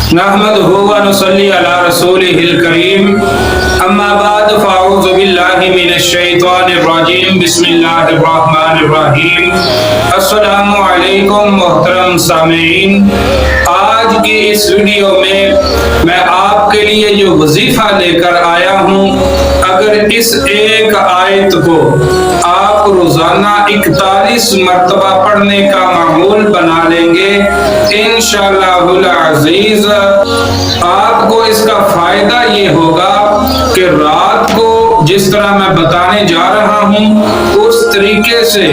नहमदुहु व नुसल्ली अला रसूलिहिल करीम अम्मा बाद फ़अऊज़ु बिल्लाहि मिनश शैतानिर रजीम बिस्मिल्लाहिर रहमानिर रहीम। अस्सलामु अलैकुम मोहतरम सामीन। आज की इस वीडियो में मैं आपके लिए जो वजीफा लेकर आया हूँ, अगर इस एक आयत को आप रोजाना 41 मरतबा पढ़ने का मामूल बना लेंगे, इंशाअल्लाहुल अज़ीज़ आपको इसका फायदा ये होगा कि रात को जिस तरह मैं बताने जा रहा हूँ उस तरीके से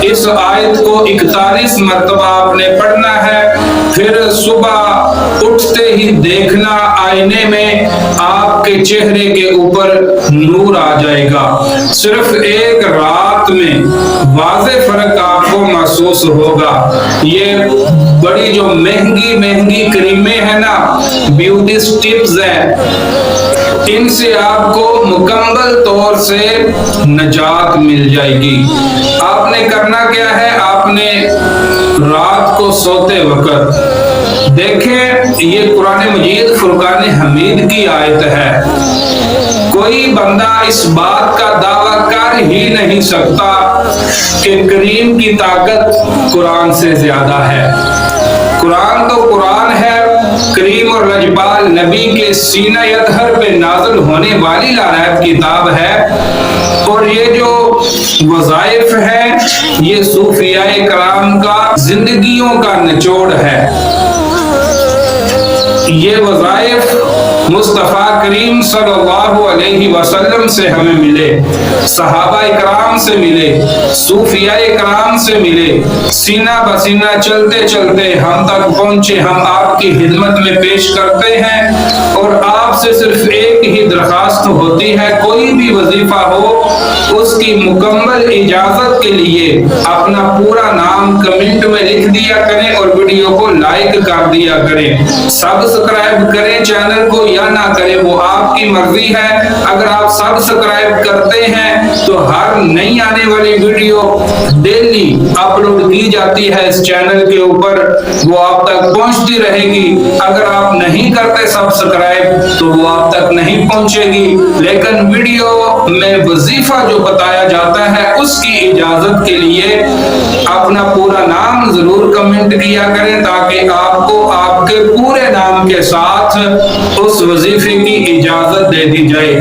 इस आयत को 41 मरतबा आपने पढ़ना है। फिर सुबह उठते ही देखना आईने में आपके चेहरे के ऊपर नूर आ जाएगा। सिर्फ एक रात में वाज़े फर्क आपको महसूस होगा। ये बड़ी जो महंगी क्रीमें हैं ना, ब्यूटी टिप्स हैं, इनसे आपको मुकम्मल तौर से नजात मिल जाएगी। आपने करना क्या है, आपने रात को सोते वक्त देखें, ये कुरान मजीद फुरकान हमीद की आयत है। कोई बंदा इस बात का दावा कर ही नहीं सकता कि करीम की ताकत कुरान से ज्यादा है। कुरान तो कुरान है, करीम और लजपाल नबी के सीना यदहर पे नाज़िल होने वाली लानायत किताब है। और ये जो वज़ाइफ है, ये सूफियाए कराम का जिंदगियों का निचोड़ है। ये वज़ाइफ मुस्तफ़ा करीम सल्लल्लाहु अलैहि वसल्लम से हमें मिले, सहाबा इकराम से मिले, सूफियाए इकराम से मिले, सीना बसीना चलते चलते हम तक पहुंचे। हम आपकी खिदमत में पेश करते हैं और आपसे सिर्फ एक ही दरखास्त होती है, कोई भी वजीफा हो उसकी मुकम्मल इजाजत के लिए अपना पूरा नाम कमेंट में लिख दिया करें और वीडियो को लाइक कर दिया करें। सब्सक्राइब करें चैनल को या ना करें, वो आपकी मर्जी है। अगर आप सब्सक्राइब करते हैं तो हर नई आने वाली वीडियो डेली अपलोड की जाती है इस चैनल के ऊपर, वो आप तक पहुंचती रहेगी। अगर आप नहीं करते सब्सक्राइब तो वो आप तक नहीं पहुंचेगी। लेकिन वीडियो में वजीफा जो बताया जाता है उसकी इजाजत के लिए अपना पूरा नाम जरूर कमेंट किया करें, ताकि आपको आपके पूरे नाम के साथ उस वजीफे की इजाजत दे दी जाए।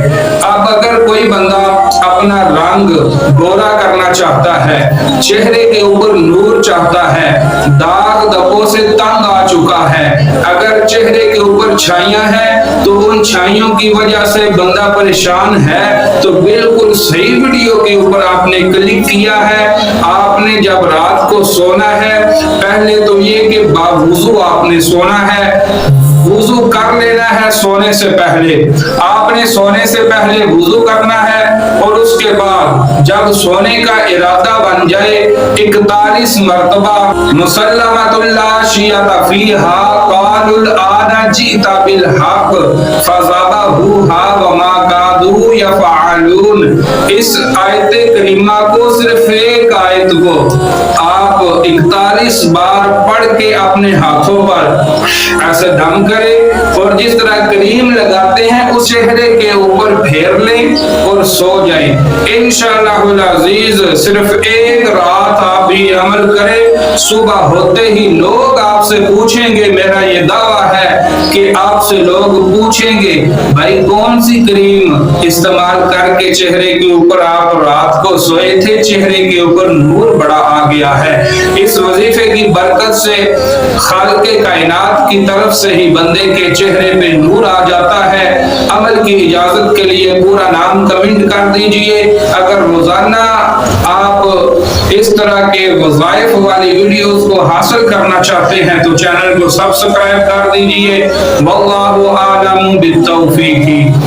अब अगर कोई बंदा अपना रंग गोरा करना चाहता है, चेहरे के ऊपर नूर चाहता है, दाग धब्बों से तंग आ चुका है, अगर चेहरे के ऊपर छाइयां हैं तो उन छाइयों की वजह से बंदा परेशान है, तो बिल्कुल सही वीडियो के ऊपर आपने क्लिक किया है। आपने जब रात को सोना है, पहले तो ये कि बावुज़ू आपने सोना है, वुजू कर लेना है। सोने से पहले आपने सोने से पहले वुजू करना है और उसके बाद जब सोने का इरादा बन जाए 41 मरतबा मुसल्लमतुल्ला शियता फीहा क़ालुल आना जीता बिल हक़ फज़बहुहा व मा कादू यफ़अलून। इस आयत करीमा को, सिर्फ एक आयत को आप 41 बार पढ़ के अपने हाथों पर ऐसे दम करें और जिस तरह क्रीम लगाते हैं उस चेहरे के ऊपर फेर लें और सो जाएं। इंशाअल्लाहुल अज़ीज़ सिर्फ एक रात आप ये अमल करें, सुबह होते ही लोग आपसे पूछेंगे, मेरा ये दावा है कि आपसे लोग पूछेंगे भाई कौन सी क्रीम इस्तेमाल करके चेहरे के ऊपर आप रात को सोए थे, चेहरे के ऊपर नूर बड़ा आ गया है। इस वजीफे की बरकत से खालिक़े कायनात की तरफ से ही बंदे के चेहरे पे नूर आ जाता है। अमल की इजाजत के लिए पूरा नाम कमेंट कर दीजिए। अगर रोजाना आप इस तरह के वज़ाइफ वाली वीडियोस को हासिल करना चाहते हैं तो चैनल को सब्सक्राइब कर दीजिए। वल्लाहु आलम बित्तौफीक।